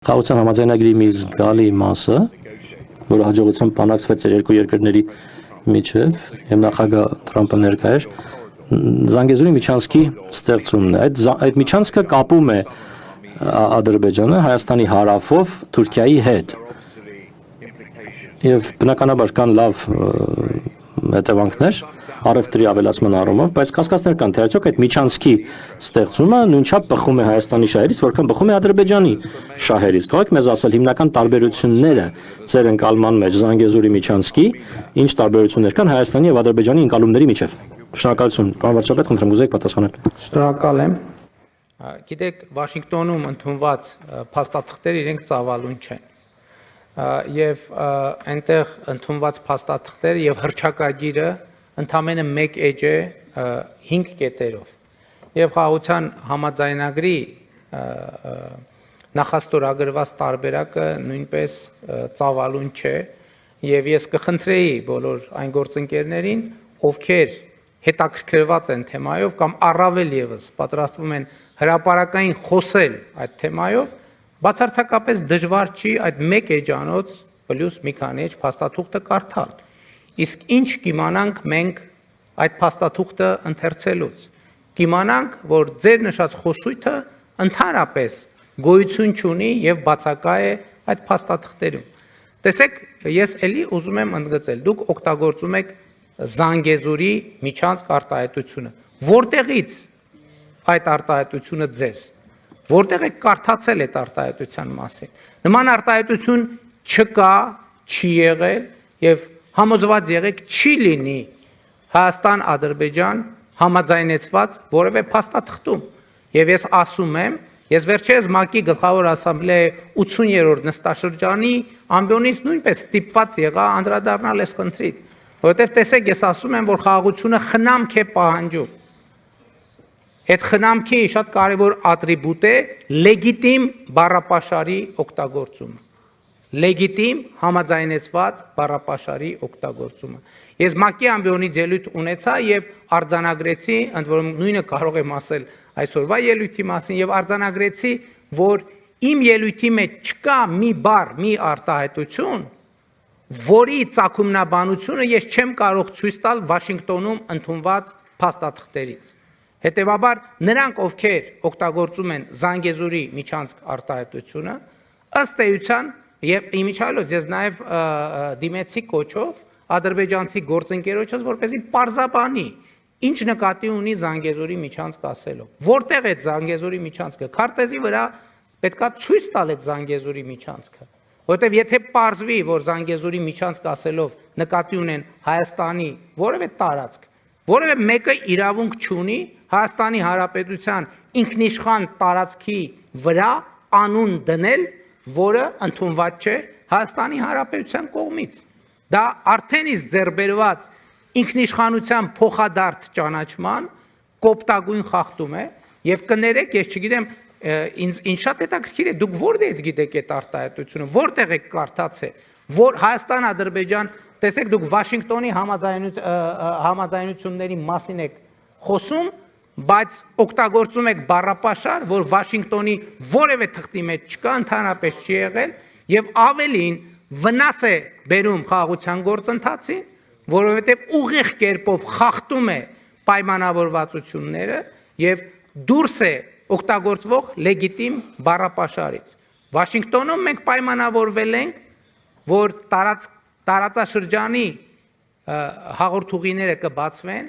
Խաղաղության համաձայնագրի մի զգալի մասը, որը հաջողությամբ բանակցվեց երկու երկրների միջև, եւ նախագահ Թրամփը ներկա էր, Զանգեզուրի միջանցքի ստեղծումն է։ Այդ միջանցքը կապում է Ադրբեջանը Հայաստանի հարավով Թուրքիայի հետ։ Եվ բնականաբար կան լավ հետևանքներ առևտրի ավելացման առումով, բայց կասկածներ կան, թե արդյոք այդ միջանցքի ստեղծումը նույնչափ բխում է Հայաստանի շահերից, որքան բխում է Ադրբեջանի շահերից։ Կարող եք մեզ ասել հիմնական տարբերությունները ձեր ընկալման մեջ Զանգեզուրի միջանցքի, ինչ տարբերություններ կան Հայաստանի եւ Ադրբեջանի ընկալումների միջև։ Շնորհակալություն, պարոն վարչապետ, խնդրեմ ուզեք պատասխանել։ Շնորհակալ եմ։ Գիտեք, Վաշինգտոնում ընդունված փաստաթղթերը իրենք ծավալուն չեն։ Եվ այնտեղ ընդունված փաստաթղթերը եւ հռչակագիրը ընդամենը մեկ էջ է 5 կետերով։ Եվ խաղաղության համաձայնագրի նախաստորագրված տարբերակը նույնպես ծավալուն չէ, եւ ես կխնդրեի բոլոր այն գործընկերներին, ովքեր հետաքրքրված են թեմայով կամ առավել եւս պատրաստվում են հրապարակային խոսել այդ թեմայով, բացարձակապես դժվար չի այդ մեկ էջանոց պլյուս մի քանի էջ փաստաթուղթը կարդալ։ Իսկ ինչ կիմանանք մենք այդ փաստաթուղթը ընթերցելուց։ Կիմանանք, որ ձեր նշած խոսույթը ընդհանրապես գոյություն չունի եւ բացակա է այդ փաստաթղթերում։ Տեսեք, ես էլի ուզում եմ ընդգծել, դուք օգտագործում եք Զանգեզուրի միջանցք արտահայտությունը։ Որտեղից այդ արտահայտությունը ձեզ։ Որտեղ եք կարդացել այդ արտահայտության մասին։ Նման արտահայտություն չկա, չի եղել եւ համոզված եղեք չի լինի Հայաստան-Ադրբեջան համաձայնեցված որևէ փաստաթղթում։ Եվ ես ասում եմ, ես վերջերս ՄԱԿ-ի գլխավոր ասամբլեայի 80-րդ նստաշրջանի ամբիոնից նույնպես ստիպված եղա անդրադառնալ այս խնդրին, որովհետեւ տեսեք, ես ասում եմ, որ խաղաղությունը խնամք է պահանջում։ Այդ խնամքի շատ կարևոր ատրիբուտ է լեգիտիմ բառապաշարի օգտագործումը։ Լեգիտիմ համաձայնեցված բառապաշարի օգտագործումը։ Ես ՄԱԿ-ի ամբիոնից ելույթ ունեցա եւ արձանագրեցի, ընդ որում նույնը կարող եմ ասել այսօրվա ելույթի մասին եւ արձանագրեցի, որ իմ ելույթի մեջ չկա մի բառ, մի արտահայտություն, որի ծագումնաբանությունը ես չեմ կարող ցույց տալ Վաշինգտոնում ընդունված փաստաթղթերից։ Հետևաբար նրանք, ովքեր օգտագործում են Զանգեզուրի միջանցք արտահայտությունը, ըստ էության եւ իմիջիալոց ես նաեւ դիմեցի կոչով ադրբեջանցի գործընկերոջս, որպեսզի պարզաբանի, ինչ նկատի ունի Զանգեզուրի միջանցք ասելով։ Որտեղ է Զանգեզուրի միջանցքը։ Քարտեզի վրա պետքա ցույց տալ այդ Զանգեզուրի միջանցքը։ Որտեւ եթե պարզվի, որ Զանգեզուրի միջանցք ասելով նկատի ունեն Հայաստանի որևէ տարածք, որևէ մեկը իրավունք չունի Հայաստանի Հանրապետության ինքնիշխան տարածքի վրա անուն դնել, որը ընդունված չէ Հայաստանի Հանրապետության կողմից։ Դա արդեն իսկ ձեռբերված ինքնիշխանության փոխադարձ ճանաչման կոպտագույն խախտում է եւ կներեք, ես չգիտեմ, ինձ շատ հետաքրքիր է, դուք որտեղից գիտեք այդ արտահայտությունը, որտեղ եք կարդացել, որ Հայաստան-Ադրբեջան, տեսեք, դուք Վաշինգտոնի համաձայնությունների մասին եք խոսում, բայց օգտագործում եք բառապաշար, որ Վաշինգտոնի որևէ թղթի մեջ չկա, ընդհանրապես չի եղել եւ ավելին վնաս է բերում խաղաղության գործընթացին, որովհետեւ ուղիղ կերպով խախտում է պայմանավորվածությունները եւ դուրս է օգտագործվող լեգիտիմ բառապաշարից։ Վաշինգտոնում մենք պայմանավորվել ենք, որ տարածաշրջանի հաղորդուղիները կբացվեն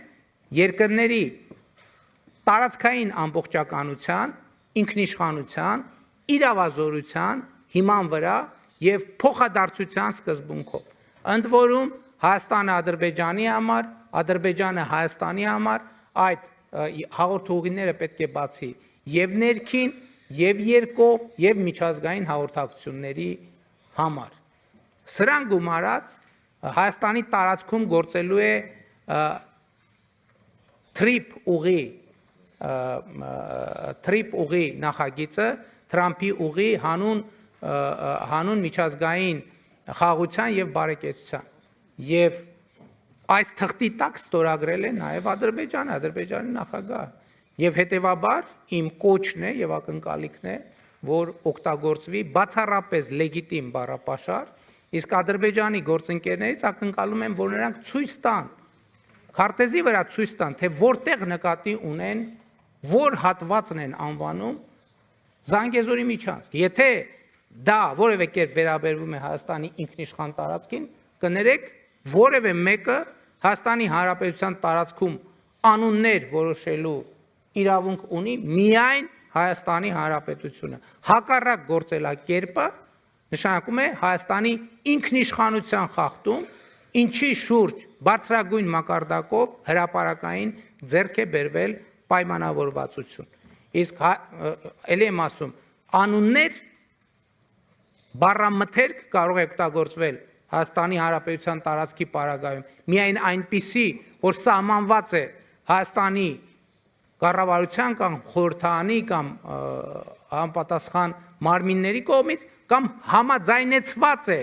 երկրների տարածքային ամբողջականության, ինքնիշխանության, իրավազորության հիման վրա եւ փոխադարձության սկզբունքով։ Ընդ որում Հայաստանը Ադրբեջանի համար, Ադրբեջանը Հայաստանի համար այդ հաղորդուղիները պետք է բացի եւ ներքին, եւ երկով, եւ միջազգային հաղորդակցությունների համար։ Սրան գումարած Հայաստանի տարածքում գործելու է թրիփ ուղի նախագիծը, Թրամփի ուղի հանուն միջազգային խաղաղության եւ բարեկեցության։ Եվ այս թղթի տակ ստորագրել է նաեւ Ադրբեջանը, Ադրբեջանի նախագահը։ Եվ հետեւաբար իմ կոչն է եւ ակնկալիքն է, որ օգտագործվի բացառապես լեգիտիմ բառապաշար, իսկ Ադրբեջանի գործընկերներից ակնկալում եմ, որ նրանք ցույց տան, քարտեզի վրա ցույց տան, թե որտեղ նկատի ունեն, որ հատվածն են անվանում Զանգեզուրի միջանցք։ Եթե դա որևէ կերպ վերաբերվում է Հայաստանի ինքնիշխան տարածքին, կներեք, որևէ մեկը Հայաստանի Հանրապետության տարածքում անուններ որոշելու իրավունք ունի միայն Հայաստանի Հանրապետությունը։ Հակառակ գործելակերպը նշանակում է Հայաստանի ինքնիշխանության խախտում, ինչի շուրջ բարձրագույն մակարդակով հրապարակային ձեռք է բերվել պայմանավորվածություն։ Իսկ ելի եմ ասում, անուններ բառամթերք կարող է օգտագործվել Հայաստանի Հանրապետության տարածքի պարագայում միայն այնպիսի, որ սահմանված է Հայաստանի կառավարության կամ խորհրդարանի կամ համապատասխան մարմինների կողմից կամ համաձայնեցված է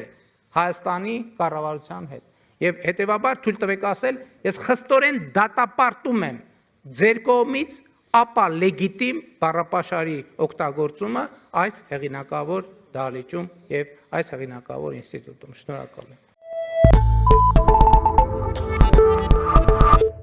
Հայաստանի կառավարության հետ։ Եվ հետևաբար թույլ տվեք ասել, ես խստորեն դատապարտում եմ ձեր կողմից ապա լեգիտիմ բառապաշարի օգտագործումը այս հեղինակավոր դահլիճում եւ այս հեղինակավոր ինստիտուտում։ Շնորհակալ եմ։